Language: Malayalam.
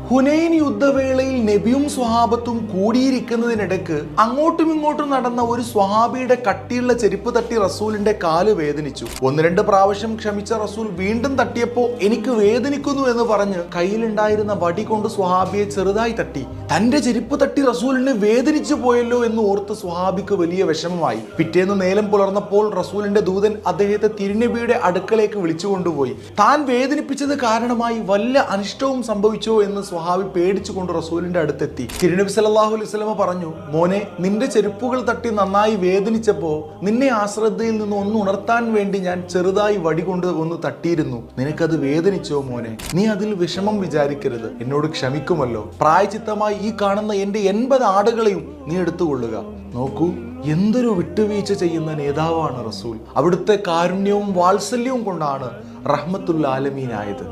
ഹുനൈൻ യുദ്ധവേളയിൽ നബിയും സ്വഹാബത്തും കൂടിയിരിക്കുന്നതിനിടയ്ക്ക് അങ്ങോട്ടും ഇങ്ങോട്ടും നടന്ന ഒരു സ്വഹാബിയുടെ കട്ടിയുള്ള ചെരുപ്പ് തട്ടി റസൂലിന്റെ കാല് വേദനിച്ചു. 1-2 പ്രാവശ്യം ക്ഷമിച്ച റസൂൽ വീണ്ടും തട്ടിയപ്പോൾ എനിക്ക് വേദനിക്കുന്നു എന്ന് പറഞ്ഞ് കയ്യിലുണ്ടായിരുന്ന വടി കൊണ്ട് സ്വഹാബിയെ ചെറുതായി തട്ടി. തന്റെ ചെരുപ്പ് തട്ടി റസൂലിന് വേദനിച്ചു പോയല്ലോ എന്ന് ഓർത്ത് സ്വഹാബിക്ക് വലിയ വിഷമമായി. പിറ്റേന്ന് നേരം പുലർന്നപ്പോൾ റസൂലിന്റെ ദൂതൻ അദ്ദേഹത്തെ തിരുനബിയുടെ അടുക്കലേക്ക് വിളിച്ചുകൊണ്ടുപോയി. താൻ വേദനിപ്പിച്ചത് കാരണമായി വല്ല അനിഷ്ടവും സംഭവിച്ചോ എന്ന് സ്വഹാബി പേടിച്ചുകൊണ്ട് റസൂലിന്റെ അടുത്തെത്തി. തിരുനബി സല്ലല്ലാഹു അലൈഹി വസല്ലമ പറഞ്ഞു, മോനെ, നിന്റെ ചെരുപ്പുകൾ തട്ടി നന്നായി വേദനിച്ചപ്പോ നിന്നെ ആശ്രദ്ധയിൽ നിന്ന് ഒന്ന് ഉണർത്താൻ വേണ്ടി ഞാൻ ചെറുതായി വടി കൊണ്ട് ഒന്ന് തട്ടിയിരുന്നു. നിനക്കത് വേദനിച്ചോ മോനെ? നീ അതിൽ വിഷമം വിചാരിക്കരുത്, എന്നോട് ക്ഷമിക്കുമല്ലോ. പ്രായച്ചിത്തമായി ഈ കാണുന്ന എന്റെ 80 ആടുകളെയും നീ എടുത്തുകൊള്ളുക. നോക്കൂ, എന്തൊരു വിട്ടുവീഴ്ച ചെയ്യുന്ന നേതാവാണ് റസൂൽ. അവിടുത്തെ കാരുണ്യവും വാത്സല്യവും കൊണ്ടാണ് റഹ്മത്തുൽ ആലമീനായത്.